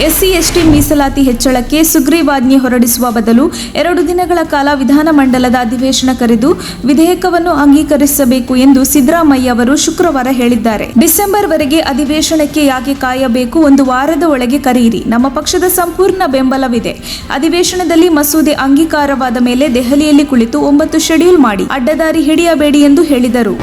SC ST ಮೀಸಲಾತಿ ಹೆಚ್ಚಳಕ್ಕೆ ಸುಗ್ರೀವಾಜ್ಞೆ ಹೊರಡಿಸುವ ಬದಲು 2 ದಿನಗಳ ಕಾಲ ವಿಧಾನಮಂಡಲದ ಅಧಿವೇಶನ ಕರೆದು ವಿಧೇಯಕವನ್ನು ಅಂಗೀಕರಿಸಬೇಕು ಎಂದು ಸಿದ್ದರಾಮಯ್ಯ ಅವರು ಶುಕ್ರವಾರ ಹೇಳಿದ್ದಾರೆ. ಡಿಸೆಂಬರ್ ವರೆಗೆ ಅಧಿವೇಶನಕ್ಕೆ ಯಾಕೆ ಕಾಯಬೇಕು? 1 ವಾರದ ಒಳಗೆ ಕರೆಯಿರಿ. ನಮ್ಮ ಪಕ್ಷದ ಸಂಪೂರ್ಣ ಬೆಂಬಲವಿದೆ. ಅಧಿವೇಶನದಲ್ಲಿ ಮಸೂದೆ ಅಂಗೀಕಾರವಾದ ಮೇಲೆ ದೆಹಲಿಯಲ್ಲಿ ಕುಳಿತು 9 ಶೆಡ್ಯೂಲ್ ಮಾಡಿ ಅಡ್ಡದಾರಿ ಹಿಡಿಯಬೇಡಿ ಎಂದು ಹೇಳಿದರು.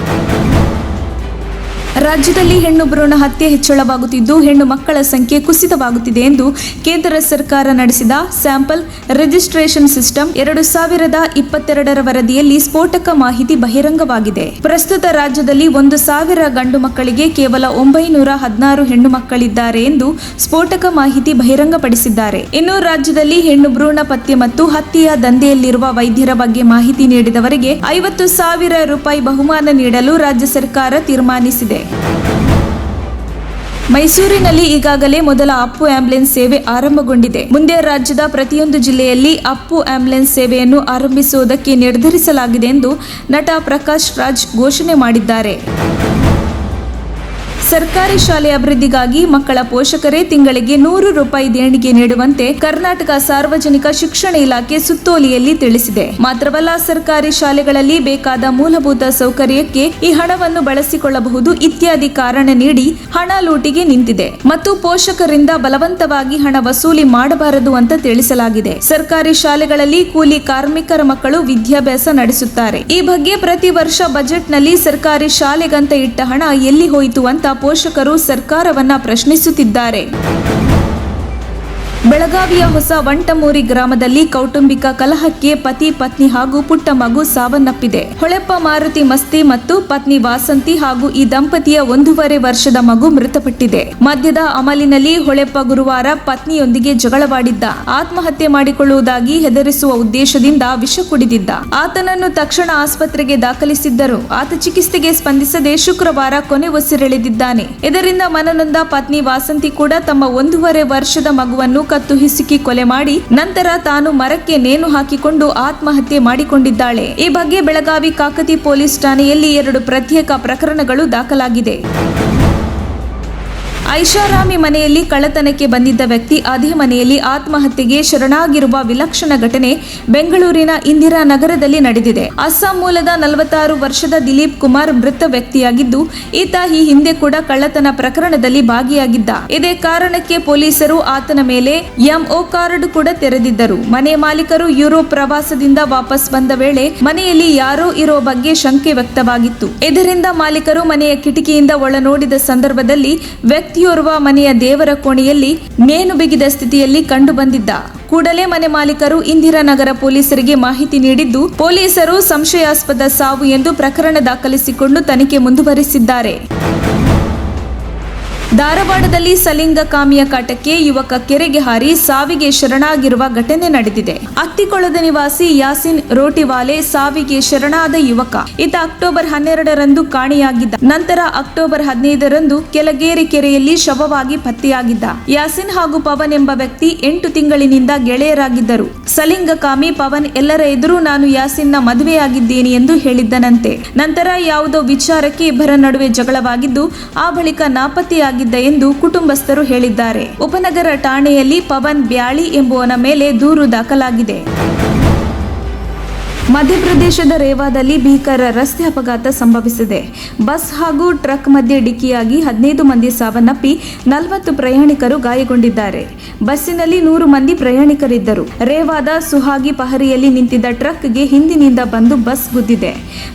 ರಾಜ್ಯದಲ್ಲಿ ಹೆಣ್ಣು ಭ್ರೂಣ ಹತ್ಯೆ ಹೆಚ್ಚಳವಾಗುತ್ತಿದ್ದು ಹೆಣ್ಣು ಮಕ್ಕಳ ಸಂಖ್ಯೆ ಕುಸಿತವಾಗುತ್ತಿದೆ ಎಂದು ಕೇಂದ್ರ ಸರ್ಕಾರ ನಡೆಸಿದ ಸ್ಯಾಂಪಲ್ ರಿಜಿಸ್ಟ್ರೇಷನ್ ಸಿಸ್ಟಮ್ 2022ರ ವರದಿಯಲ್ಲಿ ಸ್ಫೋಟಕ ಮಾಹಿತಿ ಬಹಿರಂಗವಾಗಿದೆ. ಪ್ರಸ್ತುತ ರಾಜ್ಯದಲ್ಲಿ 1,000 ಗಂಡು ಮಕ್ಕಳಿಗೆ ಕೇವಲ 916 ಹೆಣ್ಣು ಮಕ್ಕಳಿದ್ದಾರೆ ಎಂದು ಸ್ಫೋಟಕ ಮಾಹಿತಿ ಬಹಿರಂಗಪಡಿಸಿದ್ದಾರೆ. ಇನ್ನು ರಾಜ್ಯದಲ್ಲಿ ಹೆಣ್ಣು ಭ್ರೂಣ ಪತ್ತೆ ಮತ್ತು ಹತ್ಯೆಯ ದಂಧೆಯಲ್ಲಿರುವ ವೈದ್ಯರ ಬಗ್ಗೆ ಮಾಹಿತಿ ನೀಡಿದವರಿಗೆ 50,000 ರೂಪಾಯಿ ಬಹುಮಾನ ನೀಡಲು ರಾಜ್ಯ ಸರ್ಕಾರ ತೀರ್ಮಾನಿಸಿದೆ. ಮೈಸೂರಿನಲ್ಲಿ ಈಗಾಗಲೇ ಮೊದಲ ಅಪ್ಪು ಆಂಬ್ಯುಲೆನ್ಸ್ ಸೇವೆ ಆರಂಭಗೊಂಡಿದೆ. ಮುಂದೆ ರಾಜ್ಯದ ಪ್ರತಿಯೊಂದು ಜಿಲ್ಲೆಯಲ್ಲಿ ಅಪ್ಪು ಆಂಬ್ಯುಲೆನ್ಸ್ ಸೇವೆಯನ್ನು ಆರಂಭಿಸುವುದಕ್ಕೆ ನಿರ್ಧರಿಸಲಾಗಿದೆ ಎಂದು ನಟ ಪ್ರಕಾಶ್ ರಾಜ್ ಘೋಷಣೆ ಮಾಡಿದ್ದಾರೆ. ಸರ್ಕಾರಿ ಶಾಲೆ ಅಭಿವೃದ್ಧಿಗಾಗಿ ಮಕ್ಕಳ ಪೋಷಕರೇ ತಿಂಗಳಿಗೆ 100 ರೂಪಾಯಿ ದೇಣಿಗೆ ನೀಡುವಂತೆ ಕರ್ನಾಟಕ ಸಾರ್ವಜನಿಕ ಶಿಕ್ಷಣ ಇಲಾಖೆ ಸುತ್ತೋಲೆಯಲ್ಲಿ ತಿಳಿಸಿದೆ. ಮಾತ್ರವಲ್ಲ, ಸರ್ಕಾರಿ ಶಾಲೆಗಳಲ್ಲಿ ಬೇಕಾದ ಮೂಲಭೂತ ಸೌಕರ್ಯಕ್ಕೆ ಈ ಹಣವನ್ನು ಬಳಸಿಕೊಳ್ಳಬಹುದು ಇತ್ಯಾದಿ ಕಾರಣ ನೀಡಿ ಹಣ ಲೂಟಿಗೆ ನಿಂತಿದೆ ಮತ್ತು ಪೋಷಕರಿಂದ ಬಲವಂತವಾಗಿ ಹಣ ವಸೂಲಿ ಮಾಡಬಾರದು ಅಂತ ತಿಳಿಸಲಾಗಿದೆ. ಸರ್ಕಾರಿ ಶಾಲೆಗಳಲ್ಲಿ ಕೂಲಿ ಕಾರ್ಮಿಕರ ಮಕ್ಕಳು ವಿದ್ಯಾಭ್ಯಾಸ ನಡೆಸುತ್ತಾರೆ. ಈ ಬಗ್ಗೆ ಪ್ರತಿ ವರ್ಷ ಬಜೆಟ್ನಲ್ಲಿ ಸರ್ಕಾರಿ ಶಾಲೆಗಂತ ಇಟ್ಟ ಹಣ ಎಲ್ಲಿ ಹೋಯಿತು ಅಂತ ಪೋಷಕರು ಸರ್ಕಾರವನ್ನ ಪ್ರಶ್ನಿಸುತ್ತಿದ್ದಾರೆ. ಬೆಳಗಾವಿಯ ಹೊಸ ವಂಟಮೂರಿ ಗ್ರಾಮದಲ್ಲಿ ಕೌಟುಂಬಿಕ ಕಲಹಕ್ಕೆ ಪತಿ ಪತ್ನಿ ಹಾಗೂ ಪುಟ್ಟ ಮಗು ಸಾವನ್ನಪ್ಪಿದೆ. ಹೊಳೆಪ್ಪ ಮಾರುತಿ ಮಸ್ತಿ ಮತ್ತು ಪತ್ನಿ ವಾಸಂತಿ ಹಾಗೂ ಈ ದಂಪತಿಯ 1.5 ವರ್ಷದ ಮಗು ಮೃತಪಟ್ಟಿದೆ. ಮದ್ಯದ ಅಮಲಿನಲ್ಲಿ ಹೊಳೆಪ್ಪ ಗುರುವಾರ ಪತ್ನಿಯೊಂದಿಗೆ ಜಗಳವಾಡಿದ್ದ. ಆತ್ಮಹತ್ಯೆ ಮಾಡಿಕೊಳ್ಳುವುದಾಗಿ ಹೆದರಿಸುವ ಉದ್ದೇಶದಿಂದ ವಿಷ ಕುಡಿದಿದ್ದ. ಆತನನ್ನು ತಕ್ಷಣ ಆಸ್ಪತ್ರೆಗೆ ದಾಖಲಿಸಿದ್ದರು. ಆತ ಚಿಕಿತ್ಸೆಗೆ ಸ್ಪಂದಿಸದೆ ಶುಕ್ರವಾರ ಕೊನೆ ಉಸಿರೆಳೆದಿದ್ದಾನೆ. ಇದರಿಂದ ಮನನೊಂದ ಪತ್ನಿ ವಾಸಂತಿ ಕೂಡ ತಮ್ಮ 1.5 ವರ್ಷದ ಮಗುವನ್ನು ಕತ್ತು ಹಿಸುಕಿ ಕೊಲೆ ಮಾಡಿ ನಂತರ ತಾನು ಮರಕ್ಕೆ ನೇಣು ಹಾಕಿಕೊಂಡು ಆತ್ಮಹತ್ಯೆ ಮಾಡಿಕೊಂಡಿದ್ದಾಳೆ. ಈ ಬಗ್ಗೆ ಬೆಳಗಾವಿ ಕಾಕತಿ ಪೊಲೀಸ್ ಠಾಣೆಯಲ್ಲಿ 2 ಪ್ರತ್ಯೇಕ ಪ್ರಕರಣಗಳು ದಾಖಲಾಗಿದೆ. ಐಷಾರಾಮಿ ಮನೆಯಲ್ಲಿ ಕಳ್ಳತನಕ್ಕೆ ಬಂದಿದ್ದ ವ್ಯಕ್ತಿ ಅದೇ ಮನೆಯಲ್ಲಿ ಆತ್ಮಹತ್ಯೆಗೆ ಶರಣಾಗಿರುವ ವಿಲಕ್ಷಣ ಘಟನೆ ಬೆಂಗಳೂರಿನ ಇಂದಿರಾನಗರದಲ್ಲಿ ನಡೆದಿದೆ. ಅಸ್ಸಾಂ ಮೂಲದ 46 ವರ್ಷದ ದಿಲೀಪ್ ಕುಮಾರ್ ಮೃತ ವ್ಯಕ್ತಿಯಾಗಿದ್ದು ಈತ ಈ ಹಿಂದೆ ಕೂಡ ಕಳ್ಳತನ ಪ್ರಕರಣದಲ್ಲಿ ಭಾಗಿಯಾಗಿದ್ದ. ಇದೇ ಕಾರಣಕ್ಕೆ ಪೊಲೀಸರು ಆತನ ಮೇಲೆ ಎಂಒ ಕಾರ್ಡ್ ಕೂಡ ತೆರೆದಿದ್ದರು. ಮನೆ ಮಾಲೀಕರು ಯುರೋಪ್ ಪ್ರವಾಸದಿಂದ ವಾಪಸ್ ಬಂದ ವೇಳೆ ಮನೆಯಲ್ಲಿ ಯಾರೋ ಇರೋ ಬಗ್ಗೆ ಶಂಕೆ ವ್ಯಕ್ತವಾಗಿತ್ತು. ಇದರಿಂದ ಮಾಲೀಕರು ಮನೆಯ ಕಿಟಕಿಯಿಂದ ಒಳ ನೋಡಿದ ಸಂದರ್ಭದಲ್ಲಿ ವ್ಯಕ್ತಿಯೋರ್ವ ಮನೆಯ ದೇವರ ಕೋಣೆಯಲ್ಲಿ ನೇಣು ಬಿಗಿದ ಸ್ಥಿತಿಯಲ್ಲಿ ಕಂಡು ಬಂದಿದ್ದ. ಕೂಡಲೇ ಮನೆ ಮಾಲೀಕರು ಇಂದಿರಾನಗರ ಪೊಲೀಸರಿಗೆ ಮಾಹಿತಿ ನೀಡಿದ್ದು ಪೊಲೀಸರು ಸಂಶಯಾಸ್ಪದ ಸಾವು ಎಂದು ಪ್ರಕರಣ ದಾಖಲಿಸಿಕೊಂಡು ತನಿಖೆ ಮುಂದುವರಿಸಿದ್ದಾರೆ. ಧಾರವಾಡದಲ್ಲಿ ಸಲಿಂಗಕಾಮಿಯ ಕಾಟಕ್ಕೆ ಯುವಕ ಕೆರೆಗೆ ಹಾರಿ ಸಾವಿಗೆ ಶರಣಾಗಿರುವ ಘಟನೆ ನಡೆದಿದೆ. ಅತ್ತಿಕೊಳದ ನಿವಾಸಿ ಯಾಸಿನ್ ರೋಟಿವಾಲೆ ಸಾವಿಗೆ ಶರಣಾದ ಯುವಕ. ಈತ ಅಕ್ಟೋಬರ್ 12ರಂದು ಕಾಣೆಯಾಗಿದ್ದ. ನಂತರ ಅಕ್ಟೋಬರ್ 15ರಂದು ಕೆಳಗೇರಿ ಕೆರೆಯಲ್ಲಿ ಶವವಾಗಿ ಪತ್ತೆಯಾಗಿದ್ದ. ಯಾಸಿನ್ ಹಾಗೂ ಪವನ್ ಎಂಬ ವ್ಯಕ್ತಿ 8 ತಿಂಗಳಿನಿಂದ ಗೆಳೆಯರಾಗಿದ್ದರು. ಸಲಿಂಗಕಾಮಿ ಪವನ್ ಎಲ್ಲರ ಎದುರು ನಾನು ಯಾಸಿನ್ನ ಮದುವೆಯಾಗಿದ್ದೇನೆ ಎಂದು ಹೇಳಿದ್ದನಂತೆ. ನಂತರ ಯಾವುದೋ ವಿಚಾರಕ್ಕೆ ಇಬ್ಬರ ನಡುವೆ ಜಗಳವಾಗಿದ್ದು ಆ ಬಳಿಕ ನಾಪತ್ತೆಯಾಗಿದ್ದ ಎಂದು ಕುಟುಂಬಸ್ಥರು ಹೇಳಿದ್ದಾರೆ. ಉಪನಗರ ಠಾಣೆಯಲ್ಲಿ ಪವನ್ ಬ್ಯಾಳಿ ಎಂಬುವನ ಮೇಲೆ ದೂರು ದಾಖಲಾಗಿದೆ. ಮಧ್ಯಪ್ರದೇಶದ ರೇವಾದಲ್ಲಿ ಭೀಕರ ರಸ್ತೆ ಅಪಘಾತ ಸಂಭವಿಸಿದೆ. ಬಸ್ ಹಾಗೂ ಟ್ರಕ್ ಮಧ್ಯೆ ಡಿಕ್ಕಿಯಾಗಿ 15 ಮಂದಿ ಸಾವನ್ನಪ್ಪಿ 40 ಪ್ರಯಾಣಿಕರು ಗಾಯಗೊಂಡಿದ್ದಾರೆ. ಬಸ್ಸಿನಲ್ಲಿ 100 ಮಂದಿ ಪ್ರಯಾಣಿಕರಿದ್ದರು. ರೇವಾದ ಸುಹಾಗಿ ಪಹರಿಯಲ್ಲಿ ನಿಂತಿದ್ದ ಟ್ರಕ್ಗೆ ಹಿಂದಿನಿಂದ ಬಂದು ಬಸ್ ಗುದ್ದಿದೆ.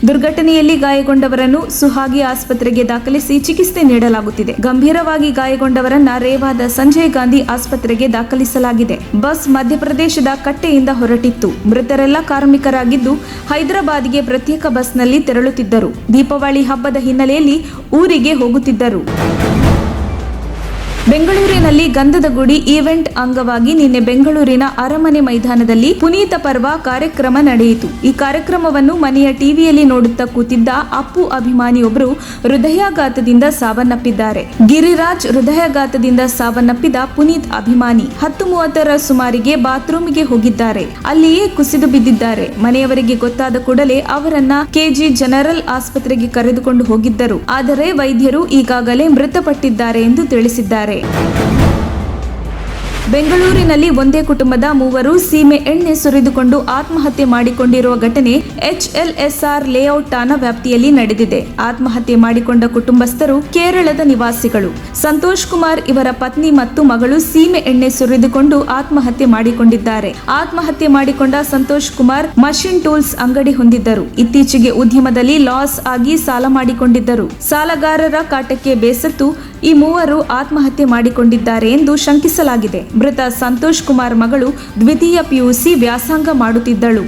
ದುರ್ಘಟನೆಯಲ್ಲಿ ಗಾಯಗೊಂಡವರನ್ನು ಸುಹಾಗಿ ಆಸ್ಪತ್ರೆಗೆ ದಾಖಲಿಸಿ ಚಿಕಿತ್ಸೆ ನೀಡಲಾಗುತ್ತಿದೆ. ಗಂಭೀರವಾಗಿ ಗಾಯಗೊಂಡವರನ್ನ ರೇವಾದ ಸಂಜಯ್ ಗಾಂಧಿ ಆಸ್ಪತ್ರೆಗೆ ದಾಖಲಿಸಲಾಗಿದೆ. ಬಸ್ ಮಧ್ಯಪ್ರದೇಶದ ಕಟ್ಟೆಯಿಂದ ಹೊರಟಿತ್ತು. ಮೃತರೆಲ್ಲ ಕಾರ್ಮಿಕರಾಗಿದ್ದು ಹೈದರಾಬಾದ್ಗೆ ಪ್ರತ್ಯೇಕ ಬಸ್ನಲ್ಲಿ ತೆರಳುತ್ತಿದ್ದರು. ದೀಪಾವಳಿ ಹಬ್ಬದ ಹಿನ್ನೆಲೆಯಲ್ಲಿ ಊರಿಗೆ ಹೋಗುತ್ತಿದ್ದರು. ಬೆಂಗಳೂರಿನಲ್ಲಿ ಗಂಧದ ಗುಡಿ ಈವೆಂಟ್ ಅಂಗವಾಗಿ ನಿನ್ನೆ ಬೆಂಗಳೂರಿನ ಅರಮನೆ ಮೈದಾನದಲ್ಲಿ ಪುನೀತ ಪರ್ವ ಕಾರ್ಯಕ್ರಮ ನಡೆಯಿತು. ಈ ಕಾರ್ಯಕ್ರಮವನ್ನು ಮನೆಯ ಟಿವಿಯಲ್ಲಿ ನೋಡುತ್ತಾ ಕೂತಿದ್ದ ಅಪ್ಪು ಅಭಿಮಾನಿಯೊಬ್ಬರು ಹೃದಯಾಘಾತದಿಂದ ಸಾವನ್ನಪ್ಪಿದ್ದಾರೆ. ಗಿರಿರಾಜ್ ಹೃದಯಾಘಾತದಿಂದ ಸಾವನ್ನಪ್ಪಿದ ಪುನೀತ್ ಅಭಿಮಾನಿ 10:30ರ ಸುಮಾರಿಗೆ ಬಾತ್ರೂಮ್ಗೆ ಹೋಗಿದ್ದಾರೆ. ಅಲ್ಲಿಯೇ ಕುಸಿದು ಬಿದ್ದಿದ್ದಾರೆ. ಮನೆಯವರಿಗೆ ಗೊತ್ತಾದ ಕೂಡಲೇ ಅವರನ್ನ ಕೆಜಿ ಜನರಲ್ ಆಸ್ಪತ್ರೆಗೆ ಕರೆದುಕೊಂಡು ಹೋಗಿದ್ದರು. ಆದರೆ ವೈದ್ಯರು ಈಗಾಗಲೇ ಮೃತಪಟ್ಟಿದ್ದಾರೆ ಎಂದು ತಿಳಿಸಿದ್ದಾರೆ. ಬೆಂಗಳೂರಿನಲ್ಲಿ ಒಂದೇ ಕುಟುಂಬದ ಮೂವರು ಸೀಮೆ ಎಣ್ಣೆ ಸುರಿದುಕೊಂಡು ಆತ್ಮಹತ್ಯೆ ಮಾಡಿಕೊಂಡಿರುವ ಘಟನೆ HLSR ಲೇಔಟ್ ಠಾಣಾ ವ್ಯಾಪ್ತಿಯಲ್ಲಿ ನಡೆದಿದೆ. ಆತ್ಮಹತ್ಯೆ ಮಾಡಿಕೊಂಡ ಕುಟುಂಬಸ್ಥರು ಕೇರಳದ ನಿವಾಸಿಗಳು. ಸಂತೋಷ್ ಕುಮಾರ್ ಇವರ ಪತ್ನಿ ಮತ್ತು ಮಗಳು ಸೀಮೆ ಎಣ್ಣೆ ಸುರಿದುಕೊಂಡು ಆತ್ಮಹತ್ಯೆ ಮಾಡಿಕೊಂಡಿದ್ದಾರೆ. ಆತ್ಮಹತ್ಯೆ ಮಾಡಿಕೊಂಡ ಸಂತೋಷ್ ಕುಮಾರ್ ಮಷಿನ್ ಟೂಲ್ಸ್ ಅಂಗಡಿ ಹೊಂದಿದ್ದರು. ಇತ್ತೀಚೆಗೆ ಉದ್ಯಮದಲ್ಲಿ ಲಾಸ್ ಆಗಿ ಸಾಲ ಮಾಡಿಕೊಂಡಿದ್ದರು. ಸಾಲಗಾರರ ಕಾಟಕ್ಕೆ ಬೇಸತ್ತು ಈ ಮೂವರು ಆತ್ಮಹತ್ಯೆ ಮಾಡಿಕೊಂಡಿದ್ದಾರೆ ಎಂದು ಶಂಕಿಸಲಾಗಿದೆ. ಮೃತ ಸಂತೋಷ್ ಕುಮಾರ್ ಮಗಳು ದ್ವಿತೀಯ PUC ವ್ಯಾಸಂಗ ಮಾಡುತ್ತಿದ್ದಳು.